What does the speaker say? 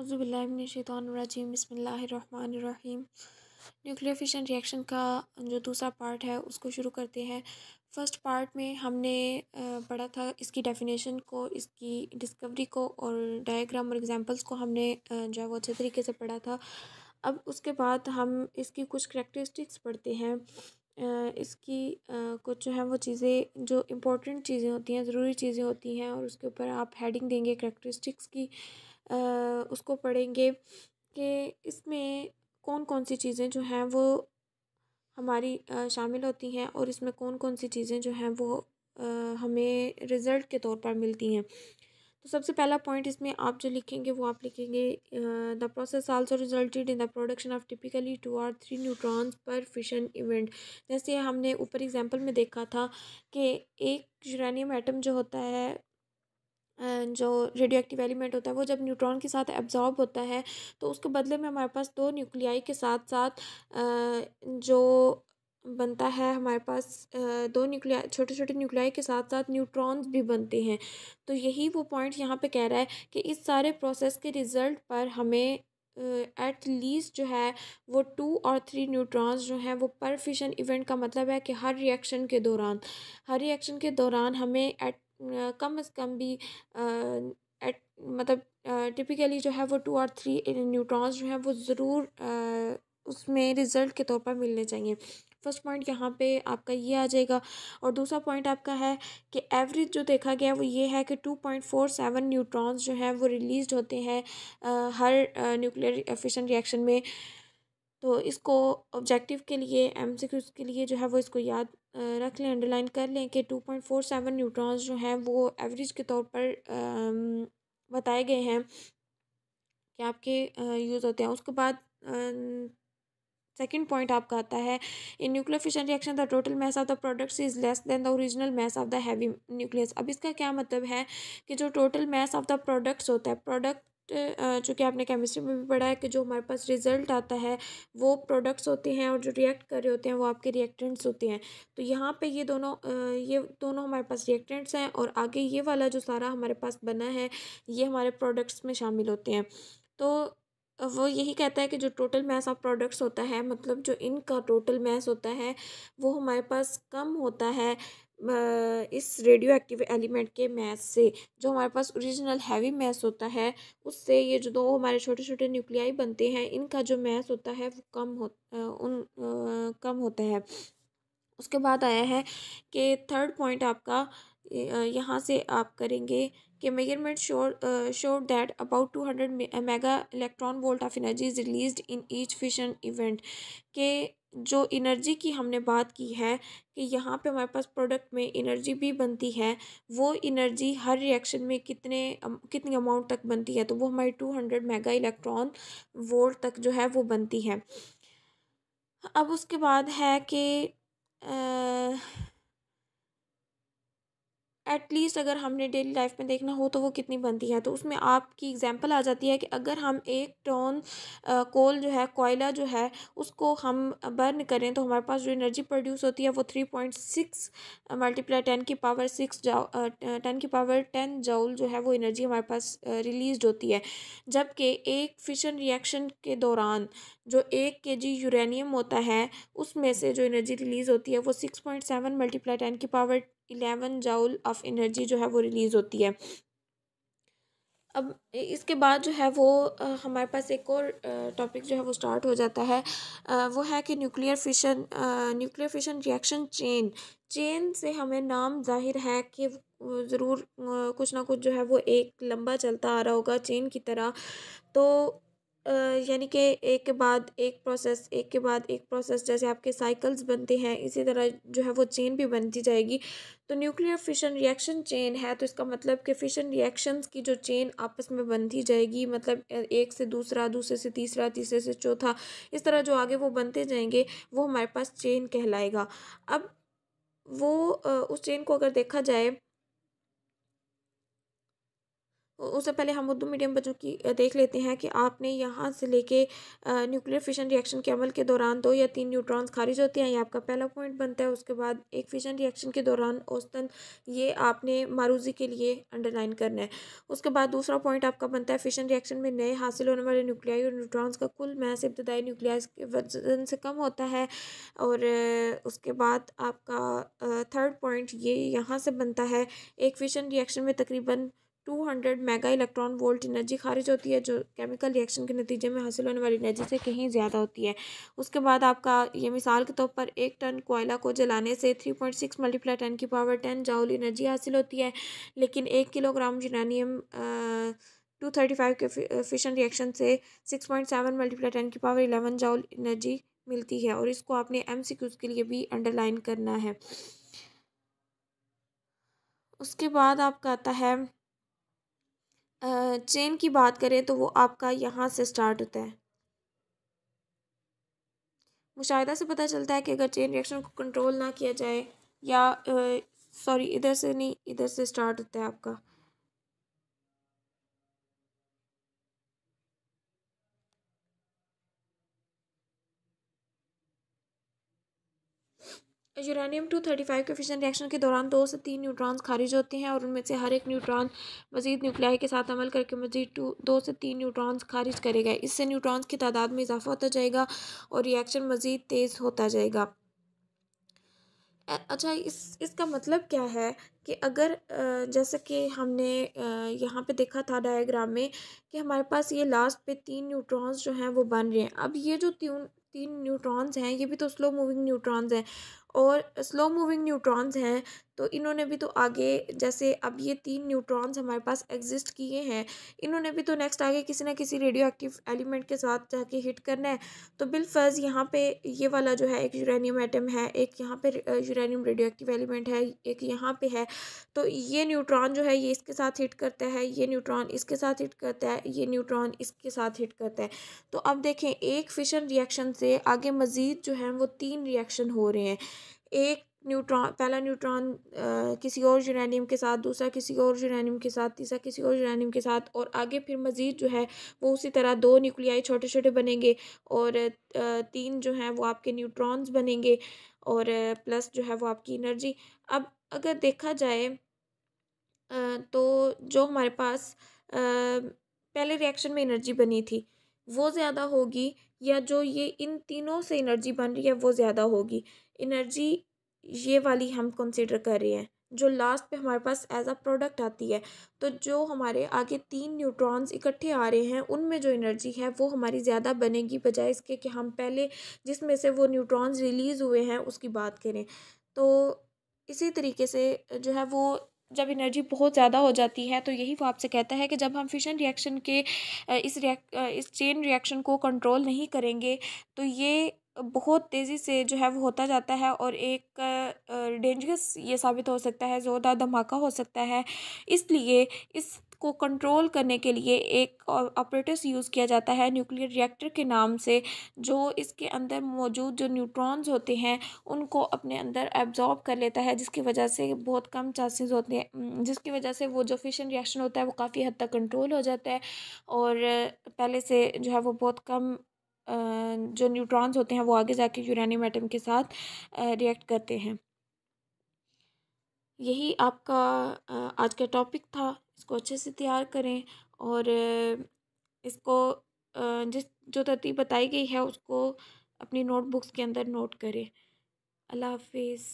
औज़ुबिल्लाहिमिनश्शैतानिर्रजीम बिस्मिल्लाहिर्रहमानिर्रहीम। Nuclear fission reaction का जो दूसरा पार्ट है उसको शुरू करते हैं। फ़र्स्ट पार्ट में हमने पढ़ा था इसकी डेफिनेशन को, इसकी डिस्कवरी को और डायग्राम और एग्जांपल्स को हमने जो है वो अच्छे तरीके से पढ़ा था। अब उसके बाद हम इसकी कुछ करैक्टरिस्टिक्स पढ़ते हैं। इसकी कुछ जो है वो चीज़ें जो इम्पोर्टेंट चीज़ें होती हैं, ज़रूरी चीज़ें होती हैं और उसके ऊपर आप हेडिंग देंगे करैक्टरिस्टिक्स की। उसको पढ़ेंगे कि इसमें कौन कौन सी चीज़ें जो हैं वो हमारी शामिल होती हैं और इसमें कौन कौन सी चीज़ें जो हैं वो हमें रिज़ल्ट के तौर पर मिलती हैं। तो सबसे पहला पॉइंट इसमें आप जो लिखेंगे वो आप लिखेंगे the process also resulted in the production of typically 2 or 3 neutrons पर फिशन इवेंट। जैसे हमने ऊपर एग्जांपल में देखा था कि एक यूरेनियम एटम जो होता है, जो रेडियो एक्टिव एलिमेंट होता है, वो जब न्यूट्रॉन के साथ एब्जॉर्ब होता है तो उसके बदले में हमारे पास दो न्यूक्लियाई के साथ साथ जो बनता है हमारे पास दो न्यूक्लियाई, छोटे छोटे न्यूक्लियाई के साथ साथ न्यूट्रॉन्स भी बनते हैं। तो यही वो पॉइंट यहाँ पे कह रहा है कि इस सारे प्रोसेस के रिज़ल्ट पर हमें एट लीस्ट जो है वो 2 और 3 न्यूट्रॉन्स जो हैं वो पर फिशन इवेंट का मतलब है कि हर रिएक्शन के दौरान हमें एट कम से कम भी एट मतलब टिपिकली जो है वो 2 और 3 न्यूट्रॉन्स जो हैं वो ज़रूर उसमें रिज़ल्ट के तौर पर मिलने चाहिए। फर्स्ट पॉइंट यहाँ पे आपका ये आ जाएगा। और दूसरा पॉइंट आपका है कि एवरेज जो देखा गया वो ये है कि 2.47 न्यूट्रॉन्स जो हैं वो रिलीज़ होते हैं हर न्यूक्लियर फिशन रिएक्शन में। तो इसको ऑब्जेक्टिव के लिए, एमसीक्यूज़ के लिए जो है वो इसको याद रख लें, अंडरलाइन कर लें कि 2.47 न्यूट्रॉन्स जो हैं वो एवरेज के तौर पर बताए गए हैं कि आपके यूज़ होते हैं। उसके बाद सेकेंड पॉइंट आपका आता है in nuclear fission reaction the total mass of the products is less than the original mass of the heavy nucleus. अब इसका क्या मतलब है कि जो total mass of the products होता है, प्रोडक्ट चूँकि आपने केमिस्ट्री में भी पढ़ा है कि जो हमारे पास रिजल्ट आता है वो प्रोडक्ट्स होते हैं और जो रिएक्ट कर रहे होते हैं वो आपके रिएक्टेंट्स होते हैं। तो यहाँ पे ये दोनों हमारे पास रिएक्टेंट्स हैं और आगे ये वाला जो सारा हमारे पास बना है ये हमारे प्रोडक्ट्स में शामिल होते हैं। तो वो यही कहता है कि जो टोटल मास ऑफ प्रोडक्ट्स होता है, मतलब जो इनका टोटल मास होता है वो हमारे पास कम होता है इस रेडियो एक्टिव एलिमेंट के मास से। जो हमारे पास ओरिजिनल हैवी मास होता है उससे ये जो दो हमारे छोटे छोटे न्यूक्लियाई बनते हैं इनका जो मास होता है वो कम होता है। उसके बाद आया है कि थर्ड पॉइंट आपका यहाँ से आप करेंगे कि measurement showed that about 200 mega electron volt of energy is released in each fission event. के जो एनर्जी की हमने बात की है कि यहाँ पे हमारे पास प्रोडक्ट में एनर्जी भी बनती है, वो एनर्जी हर रिएक्शन में कितनी अमाउंट तक बनती है, तो वो हमारी 200 मेगा इलेक्ट्रॉन वोल्ट तक जो है वो बनती है। अब उसके बाद है कि एटलीस्ट अगर हमने डेली लाइफ में देखना हो तो वो कितनी बनती है, तो उसमें आपकी एग्जांपल आ जाती है कि अगर हम 1 टन कोल जो है, कोयला जो है, उसको हम बर्न करें तो हमारे पास जो एनर्जी प्रोड्यूस होती है वो 3.6 मल्टीप्लाई 10 जूल जो है वो एनर्जी हमारे पास रिलीज होती है। जबकि एक फिशन रिएक्शन के दौरान जो 1 kg यूरेनियम होता है उसमें से जो एनर्जी रिलीज़ होती है वो 6.7 मल्टीप्लाई 10 की पावर 11 जूल ऑफ एनर्जी जो है वो रिलीज़ होती है। अब इसके बाद जो है वो हमारे पास एक और टॉपिक जो है वो स्टार्ट हो जाता है। वो है कि न्यूक्लियर फिशन रिएक्शन चेन से हमें नाम जाहिर है कि ज़रूर कुछ ना कुछ जो है वो एक लंबा चलता आ रहा होगा चेन की तरह। तो यानी कि एक के बाद एक प्रोसेस जैसे आपके साइकिल्स बनते हैं इसी तरह जो है वो चेन भी बनती जाएगी। तो न्यूक्लियर फिशन रिएक्शन चेन है तो इसका मतलब कि फिशन रिएक्शंस की जो चेन आपस में बनती जाएगी, मतलब एक से दूसरा, दूसरे से तीसरा, तीसरे से चौथा, इस तरह जो आगे वो बनते जाएंगे वो हमारे पास चेन कहलाएगा। अब वो उस चेन को अगर देखा जाए उससे पहले हम उर्दू मीडियम बच्चों की देख लेते हैं कि आपने यहाँ से लेके न्यूक्लियर फिशन रिएक्शन के अमल के दौरान 2 या 3 न्यूट्रॉन्स खारिज होते हैं, ये आपका पहला पॉइंट बनता है। उसके बाद एक फिशन रिएक्शन के दौरान औसतन, ये आपने मारूजी के लिए अंडरलाइन करना है। उसके बाद दूसरा पॉइंट आपका बनता है, फिशन रिएक्शन में नए हासिल होने वाले न्यूक्लियाई और न्यूट्रॉन्स का कुल मैस इब्तदाई न्यूक्लियस के वजन से कम होता है। और उसके बाद आपका थर्ड पॉइंट ये यहाँ से बनता है, एक फिशन रिएक्शन में तकरीबन 200 मेगा इलेक्ट्रॉन वोल्ट एनर्जी खारिज होती है, जो केमिकल रिएक्शन के नतीजे में हासिल होने वाली एनर्जी से कहीं ज़्यादा होती है। उसके बाद आपका ये मिसाल के तौर पर 1 टन कोयला को जलाने से 3.6 × 10⁻10 जूल एनर्जी हासिल होती है, लेकिन 1 किलोग्राम यूरेनियम 235 के फिशन रिएक्शन से 6.7 × 10⁻11 जूल एनर्जी मिलती है। और इसको आपने MCQs के लिए भी अंडरलाइन करना है। उसके बाद आपका आता है, चेन की बात करें तो वो आपका यहाँ से स्टार्ट होता है। मुशाहिदा से पता चलता है कि अगर चेन रिएक्शन को कंट्रोल ना किया जाए, या सॉरी इधर से नहीं, इधर से स्टार्ट होता है आपका। यूरेनियम 235 के फिशन रिएक्शन के दौरान 2 से 3 न्यूट्रॉन्स खारिज होते हैं, और उनमें से हर एक न्यूट्रॉन मजीद न्यूक्लियाई के साथ अमल करके मजीद 2 से 3 न्यूट्रॉन्स खारिज करेगा। इससे न्यूट्रॉन्स की तादाद में इजाफा होता जाएगा और रिएक्शन मजीद तेज़ होता जाएगा। अच्छा, इसका मतलब क्या है कि अगर जैसे कि हमने यहाँ पे देखा था डायग्राम में कि हमारे पास ये लास्ट पे 3 न्यूट्रॉन्स जो हैं वो बन रहे हैं। अब ये जो तीन न्यूट्रॉन्स हैं, ये भी तो स्लो मूविंग न्यूट्रॉन्स हैं, और स्लो मूविंग न्यूट्रॉन्स हैं तो इन्होंने भी तो आगे, जैसे अब ये 3 न्यूट्रॉन्स हमारे पास एग्जिस्ट किए हैं, इन्होंने भी तो नेक्स्ट आगे किसी ना किसी रेडियो एक्टिव एलिमेंट के साथ जाके हिट करना है। तो बिलफर्ज यहाँ पे ये वाला जो है, एक यूरेनियम एटम है, एक यहाँ पे यूरेनियम रेडियो एक्टिव एलिमेंट है, एक यहाँ पे है। तो ये न्यूट्रॉन जो है ये इसके साथ हिट करता है, ये न्यूट्रॉन इसके साथ हिट करता है, ये न्यूट्रॉन इसके साथ हिट करता है। तो अब देखें, एक फिशन रिएक्शन से आगे मज़ीद जो है वो 3 रिएक्शन हो रहे हैं। एक न्यूट्रॉन, पहला न्यूट्रॉन किसी और यूरेनियम के साथ, दूसरा किसी और यूरेनियम के साथ, तीसरा किसी और यूरेनियम के साथ, और आगे फिर मज़ीद जो है वो उसी तरह 2 न्यूक्लियाई छोटे छोटे बनेंगे, और 3 जो हैं वो आपके न्यूट्रॉन्स बनेंगे, और प्लस जो है वो आपकी एनर्जी। अब अगर देखा जाए तो जो हमारे पास पहले रिएक्शन में एनर्जी बनी थी वो ज़्यादा होगी, या जो ये इन तीनों से एनर्जी बन रही है वो ज़्यादा होगी। एनर्जी ये वाली हम कंसिडर कर रहे हैं जो लास्ट पे हमारे पास एज अ प्रोडक्ट आती है। तो जो हमारे आगे 3 न्यूट्रॉन्स इकट्ठे आ रहे हैं उनमें जो एनर्जी है वो हमारी ज़्यादा बनेगी, बजाय इसके कि हम पहले जिसमें से वो न्यूट्रॉन्स रिलीज़ हुए हैं उसकी बात करें। तो इसी तरीके से जो है वो जब एनर्जी बहुत ज़्यादा हो जाती है, तो यही वो आपसे कहता है कि जब हम फिशन रिएक्शन के इस चेन रिएक्शन को कंट्रोल नहीं करेंगे तो ये बहुत तेज़ी से जो है वो होता जाता है, और एक डेंजरस ये साबित हो सकता है, ज़ोरदार धमाका हो सकता है। इसलिए इसको कंट्रोल करने के लिए एक ऑपरेटस यूज़ किया जाता है न्यूक्लियर रिएक्टर के नाम से, जो इसके अंदर मौजूद जो न्यूट्रॉन्स होते हैं उनको अपने अंदर एब्जॉर्ब कर लेता है, जिसकी वजह से बहुत कम चांसेस होते हैं, जिसकी वजह से वो जो फिशन रिएक्शन होता है वो काफ़ी हद तक कंट्रोल हो जाता है, और पहले से जो है वो बहुत कम जो न्यूट्रॉन्स होते हैं वो आगे जाके यूरेनियम एटम के साथ रिएक्ट करते हैं। यही आपका आज का टॉपिक था। इसको अच्छे से तैयार करें, और इसको जिस जो तरतीब बताई गई है उसको अपनी नोटबुक्स के अंदर नोट करें। अल्लाह हाफिज़।